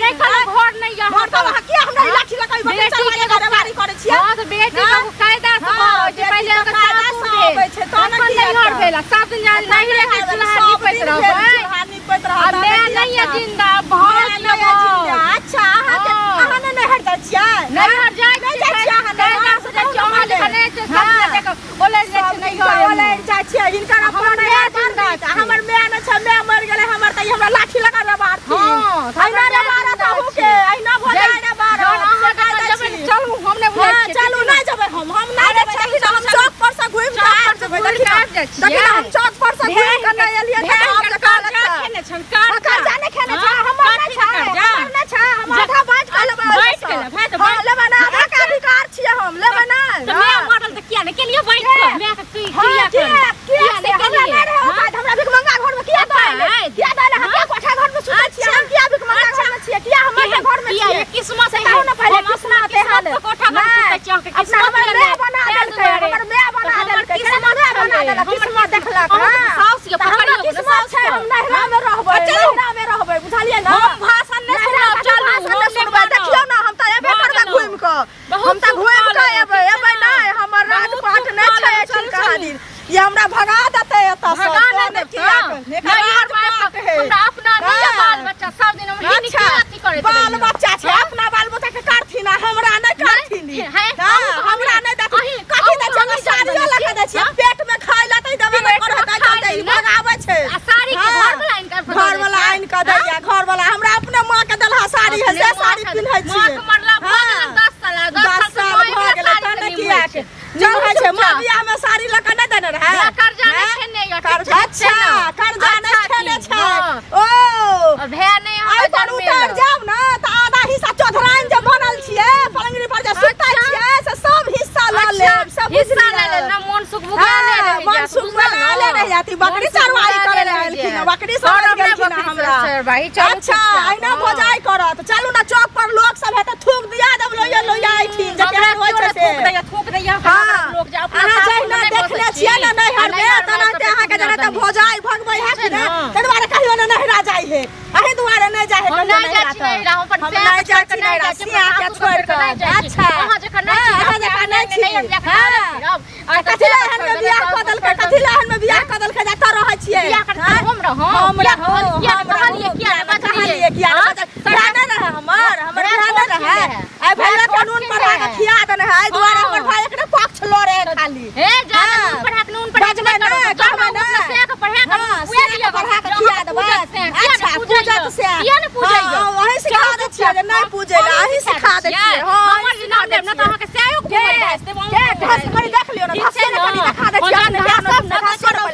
नहीं कर घर नहीं या घर तो वहां किया हमरा लाठी लगाई बच्चा वाले घरवारी करे छियै हां तो बेटी को कायदा से जे पहले का कायदा से होवे छै तो नहीं घर भेला सब दिन जान नहीं रे के चुल्हा पैत रहबै अब मैं नहीं है जिंदा बहुत जिंदा अच्छा अहाँ नहीं हट जाय छियै नहीं हट जाय छियै अहाँ कायदा से जाय छियै वहां लिखले छै सब देख ओले नहीं घर ओले जाय छियै इनकर अपन नहीं जिंदा हमर मैं न छ मैं मर गेले हमर त हमरा लाठी लगा रे बार हां आइना रे बार त होके आइना भ जाय रे बार अहाँ का जब चलू हमने बुझाय छै चलू नहीं जबै हम नहीं जबै हम चौक पर से घुम के आ जबै देखिन हम चौक पर से घुम के नहीं एलिए त आप का खेने छन कार जाने खेने छ हमर नहीं छ हम आधा बात कर लेबै बैठ के भाई तो हम लेबै ना आधा के अधिकार छियै हम लेबै ना तो मैं मॉडल त किया ने के लिए बैठ के मैं का क्रिया कर हमरा नहीं रहे बात हमरा भिख मंगा घर में किया दै हम क्या कोठा घर में सुतै छियै हम किया भिख मंगा घर में छियै किया हमर घर में छियै किस्मत से कहू ना पहले किस्मत है हाल कोठा घर सुतै छियै के किस्मत मैं बना देलकै हमर मैं बना देलकै किस्मत बना देलक किस्मत देखलक साउस के पकड़ियो किस्मत छै हम नहरा में रहबै नहरा में रहबै बुझलियै ना हम भाषण नहीं सुनब चलू हम सुनबै देखियौ ना हम त एबे करबै घुम के हम त घुम के एबै नहीं हमर राजपाट नहीं छै छिलका दिन ये हमरा भगा देते एता से भगा दे किया हमरा अपना नहीं बाल बच्चा सब दिन हम ही निकलती करे बाल बच्चा छै अपना बाल बच्चा के करथिन हमरा नहीं करथिन हमरा नहीं देखी कथि दे छै साड़ी लगा दे छै पेट में खाय लेतै देबे नहीं करत कहतै भगाबै छै साड़ी के घर वाला आइन कर घर वाला हमरा अपने मां के देलहा साड़ी है से साड़ी पिन्है छी मां के मरला 10 साल भ गेलै त किया के जब है छै मां बियाह में साड़ी लगा नहीं देने रहे कर्जा नहीं खेने या अच्छा कर्जा नहीं खेने छै ओ भै नहीं हम पर उतर जाब ना त आधा हिस्सा चौधराइन जे बनल छियै पलंगरी पर जे सुतै छियै से सब हिस्सा ल लेब सब हिस्सा ले ले ना मन सुख भुगा ले मन सुख भुगा ले रह जाती बकरी चरवाई करे रहलखिन बकरी समझ गेलखिन हमरा अच्छा आइना भोजाई करत चलू ना चौक पर लोग सब है त थूक दिया देब लोया आइठिन जकरा होय छै से थूक दैया लोग जे अपना जहिना देखले छियै ना नहीं हरबे तना ते अहाँ के जना त भोजाई भगबै है कि ना त दुआरे कहियो ना नहरा जाय है अहे दुआरे नहीं जाय है हम नहीं जाय छी राम पर से नहीं जाय छी नहीं सिया के छोड़ के अच्छा वहां जखन नहीं कथि लहन में बियाह क देलकै कथि लहन में बियाह क देलकै जात रहै छियै बियाह करते हम रहो किया कहलिए किया जाने रहे हमर जाने रहे आई भैया कानून पढ़ा के खिया देने है आई दुआरे हमर भाई एकरे पक्ष लड़े खाली हे जाने पढ़ा के कानून पढ़ा के कहबै ना से के पढ़ा के पढ़ा के खिया देबै अच्छा पूजत से किया ने पूजै वही सिखा दे छियै जे नहीं पूजै ला अही सिखा दे छियै हमर नाम देब ना त अहाँ के सेयो के ढस करी देख लियो ना ढस करी देखा दे छियै अपने सब ढस करबै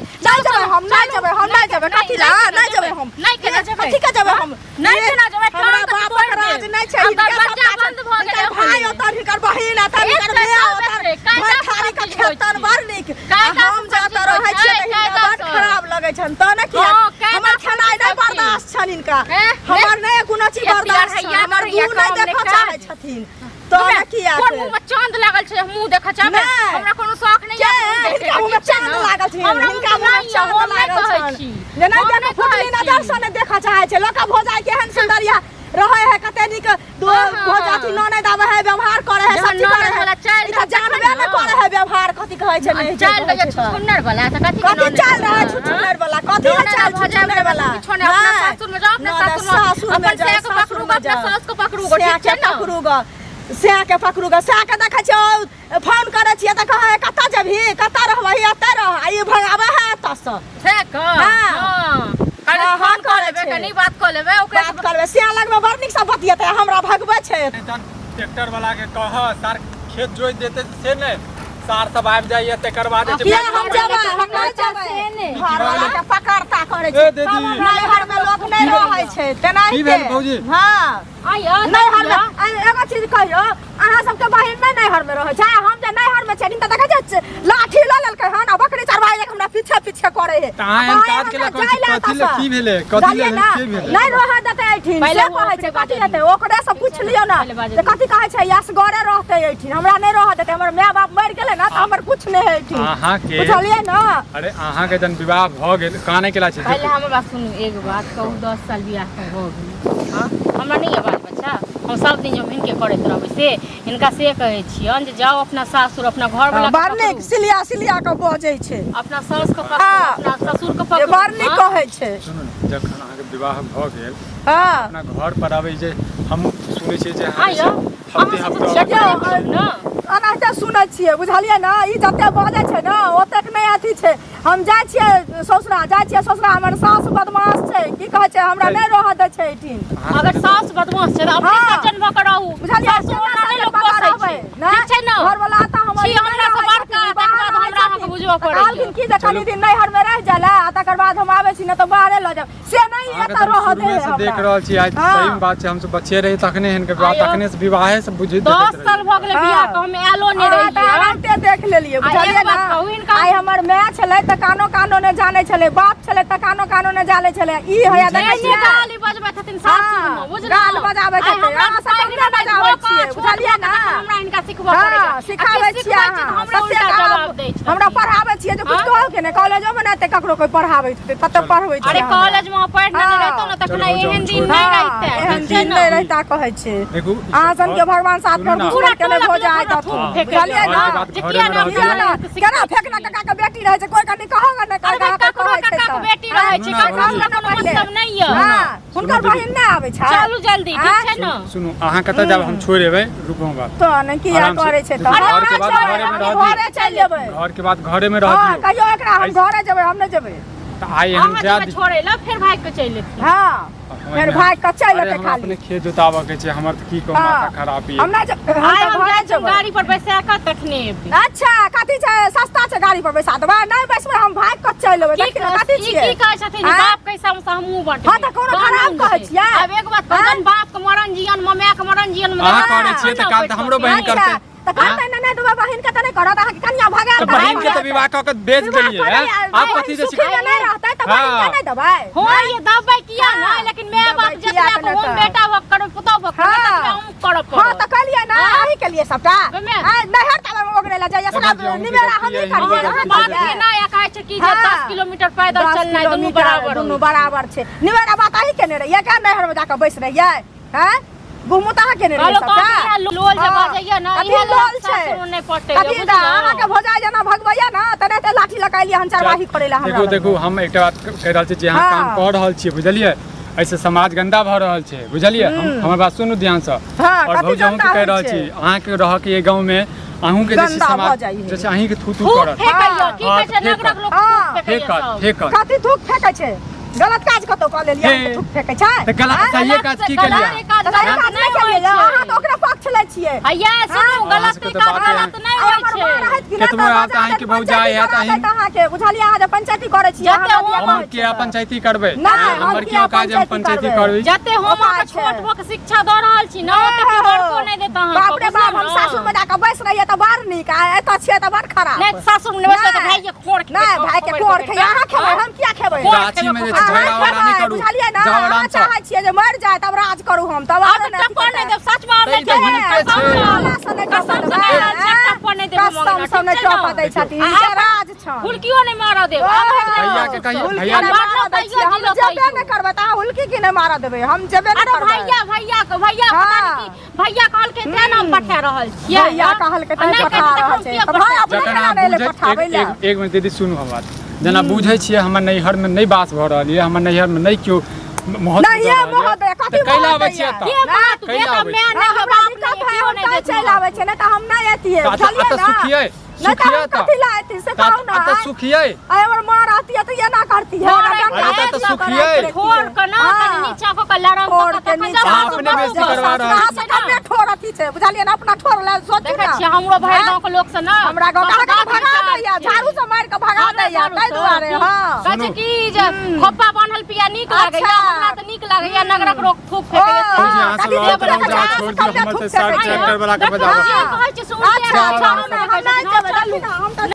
नहीं जबै कथि ला नहीं जबै हम नहीं केना जबै कथि के जबै हम नहीं केना जबै हमरा बाप के राज नहीं छै बच्चा बंद भ गेलै भाई ओतर हिकर बहिन ओतर हिकर भाई ओतर घर थारी के खेतर बड़ नीक हम जात रहै छियै हिनका बड़ खराब लगै छन त न किया हमर खेनाइ नहीं बर्दाश्त छन इनका हमर नहीं कोनो चीज बर्दाश्त छन हमर मुंह नहीं देखऽ चाहै छथिन तो न किया कोन मुंह में चांद लागल छै मुंह देखऽ चाहबै हमरा कोनो शौक नहीं है हिनका मुंह में चांद लागल छै हिनका मुंह में चांद लागल छै जे नहीं देख फुटली नजर से नहीं देखऽ चाहै छै लोक भोजाई केहन सुंदरिया रहे है कते निक दो भोजाती नने दावे है व्यवहार करे है सब करे है इता जानबे न करे है व्यवहार कथि कहै छै नहीं चल बजे छुन्नर वाला त कथि चल रहा है छुन्नर वाला कथि चल छुन्नर वाला छोने अपना सासुर में जाओ अपना सासुर में अपन से को पकड़ू अपना सास को पकड़ू ठीक छै ना पकड़ूगा से के पकड़ूगा से के देखै छौ फोन करे छियै त कहै कता जेबही कता रहबही अतै रह आई भगावे है तस से क हां फोन कर लेबे कनी बात कर लेबे ओकरा बात करबे से लगबे बड़ निक सब बतियते हमरा भगबै छै ट्रैक्टर वाला के कह सार खेत जोइ देते से ने सार सब आबि जाइए तेकर बाद हम जेबै हम नहीं जेबै घर वाला के पकड़ता करे छै नहीं घर में लोग नहीं रहै छै तेनाही के हां आइयो नहीं हल्ला एगो चीज कहियो अहाँ सबके बहिन में नैहर में रहे छै हम जे नैहर में छै त देखै छै लाठी ल लेलकै हन आ बकरी चरवाई एक हमरा पीछे पीछे करे है ताहन काज केला कथि ले की भेले कथि ले की भेले नहीं रह देते एठिन से कहै छै कथि लेते ओकरे से पूछ लियो ना जे कथि कहै छै असगरे रहते एठिन हमरा नहीं रह देते हमर माय बाप मर गेले ना त हमर कुछ नहीं है एठिन अहाँ के बुझलिए ना अरे अहाँ के जन विवाह भ गेल काने केला छै पहले हमर बात सुनू एक बात कहू 10 साल बियाह हो गेल हां हमरा नहीं है बाल बच्चा हम सब दिन जब इनके करैत रहबै से इनका से कहै छियन जे जाओ अपना सासुर अपना घर वाला बारने सिलिया सिलिया के बजै छै अपना सास के पकड़ अपना ससुर के पकड़ बारने कहै छै सुनू जखन अहाँ के विवाह भ गेल हां अपना घर पर आबै जे हम सुनै छियै जे आइयो हफ्ते हफ्ते ना अनाहते सुनै छियै बुझलिए ना ई जते बजै छै ना ओतेक नहीं अथी छै हम जाइ छियै ससुरा हमर सास बदमाश छै की कहै छै हमरा नहीं रह दै छै एठिन अगर सास बदमाश छै त अपने सजन भ के रहू बुझलिए सास लोग पोसै छै ठीक छै ना घर वाला त हमर हमरा से बड़का तकर बाद हमरा अहाँ के बुझबो पड़ै कहलखिन की जे कनी दिन नैहर में रह जाला आ तकर बाद हम आबै छी न त बाहरे ल जाब से नहीं एत रह दे से देख रहल छी आज सही में बात छै हम सब बच्चे रही तखने हन के बात तखने से विवाहे से बुझि 10 साल भ गेलै बियाह के हम आलो नहीं रही आते देख लेलिए बुझलिए ना आइ हमर माय छलै त कानो ने जानै छलै बाप छलै त कानो ने जानै छलै ई होया देखै छियै गाली बजबै छथिन सासुर में बुझलिए गाल बजाबै छथिन अहाँ सब केना बजाबै छियै बुझलिए ना हमरा इनका सिखबा पड़ै छै सिखाबै छियै हमरा उल्टा जवाब दै छै हमरा पढ़ाबै छियै जे कुछ कहल के ने कॉलेजो में ना ते ककरो कोई पढ़ाबै छै तत पढ़बै छै अरे कॉलेज में पढ़ नहीं रहतो ना तखन एहन दिन नहीं रहते एहन दिन नहीं रहता कहै छै देखू अहाँ सन के भगवान साथ में पूरा केने हो जाए त बुझलिए ना केना फेकना काका के बेटी रहै छै कोई कनी कहगा ना काका के कहै छै काका के बेटी रहै छै काका के कोनो मतलब नहीं है हां हुनकर बहिन ना आबै छै चलू जल्दी ठीक छै ना सुनू अहाँ कतऽ जाब हम छोड़ एबै रुकू बात तो न किया करे छै त घर के बाद घरे में रह घरे चल जेबै घर के बाद घरे में रह हां कहियो एकरा हम घरे जेबै हम नहीं जेबै त आइ हम जा छोड़े ला फिर भाग के चल लेती हां फिर भाग के चल लेते खाली अपने खेत जोताबे के छै हमर त की कहू माथा खराब है हम ना आइ हम घरे जेबै गाड़ी पर बैसा के तखने अच्छा कथि छै सस्ता छै गाड़ी पर बैसा देबै नहीं बैसबै हम भाग के चल लेबै कथि छियै की कहै छथिन बाप कैसा हम हमहु बांटे हां त कोनो खराब कहै छियै अब एक बात कहन बाप के मरण जियन मम्मी के मरण जियन में अहाँ करै छियै त काल त हमरो बहिन करतै त कहतै ना दुबा बहिन के त नहीं करत अहाँ के कन्या भगा त बहिन के त विवाह क के बेच देलिए आप कथि जे सिखा नहीं रहतै त बहिन के नहीं देबै हो ये दबै किया ना लेकिन मैं बाप जतरा को हम बेटा व कर पुता व कर हम करब हां त कहलिए ना आही के लिए सबटा नहर तब ओगरे ला जाय सब निवेरा हम नहीं करिए बात के ना या कहै छै कि 10 किलोमीटर पैदल चलना दुनु बराबर छै निवेरा बात आही के ने रहिए का नहर में जाके बैस रहिए हैं घुमुता के ने रहिए सबटा लोल जे बाजैया ना इहे लोल छै नहीं पटे कथि दा अहाँ के भोजाय जना भगवैया ना तने ते लाठी लगाइलिए हम चरवाही करे ला हमरा देखो हम एकटा बात कह रहल छी जे अहाँ काम कर रहल छी बुझलिए ऐसे समाज गंदा भ रहल छै बुझलिए हमर बात सुनू ध्यान से और भौजाऊ के कह रहल छी अहाँ के रह के ये गांव में अहूं के जैसे समाज जैसे अहीं के थू करत फेकैयो की कहै छै नगरक लोग फेकत कथि थूक फेकै छै गलत काज कतो क लेलिए थूक फेकै छै त गलत सही काज की केलिए सही काज नहीं केलिए अहाँ त ओकरा पक्ष लै छियै हैया सुनू गलत काज गलत नहीं होय छै केतबो आता अहीं के भौजाई है त अहीं अहाँ के बुझलिए अहाँ जे पंचायती करै छियै हम के पंचायती करबै हमर की काज हम पंचायती करबै जते हम छोट भक शिक्षा द रहल छी ना ओते बड़को नहीं देता हम बाप रे बाप हम सासुर में जाके बैस रहिए त बार नीक आ एत छियै त बड़ खराब नहीं सासुर में बैस त भाई के खोर के नहीं भाई के खोर के अहाँ खेबै हम किया खेबै गाछी में झगड़ा वाला नहीं करू बुझलिए ना अहाँ चाहै छियै जे मर जाए तब राज करू हम तब अब टप्पा नहीं देब सच में नहीं देब कसम से टप्पा नहीं देब कसम से नहीं टप्पा दै छथि ई राज छ हुलकियो नहीं मार देब भैया के कहियो भैया मार दै छी हम जेबे नहीं करबै त हुलकी की नहीं मार देबै हम जेबे नहीं करबै भैया पता नहीं भैया कहल के ते नाम पठा रहल छियै भैया कहल के ते पठा रहल छै त भाई अपने नहीं ले पठाबै ले एक मिनट दीदी सुनू हम बात जना बुझै छियै हमर नैहर में नहीं बास भ रहल है हमर नैहर में नहीं क्यों नहीं है महोदय कथि कैला आबै छियै त के बात बेटा मैं नहीं बाप नहीं हम नहीं चल आबै छै न त हम नहीं एतिए बुझलिए ना सुखियै सुखियै त कथि ला एति से कहू ना त सुखियै आई हमर मां रहती है त ये ना करती है अरे त सुखियै ठोर के ना नीचा को लड़म के नीचा अपने बेइज्जती करवा रहल छी अपने ठोर अथी छै बुझलिए ना अपना ठोर ला सोच देखै छी हमरो भाई गांव के लोग से ना हमरा गांव का भगा दैया झाड़ू से मार के भगा दैया या ताहि दुआरे हां कहै की जे खोपा बान्हल पिया नीक लागैया हमरा त नीक लागैया नगरक रोक थूक फेकैया यहाँ से लौट रहो जा छोड़ दियो हमर से सब ट्रैक्टर वाला के बजावा कहै छै से उल्टे अच्छा हम नहीं चलू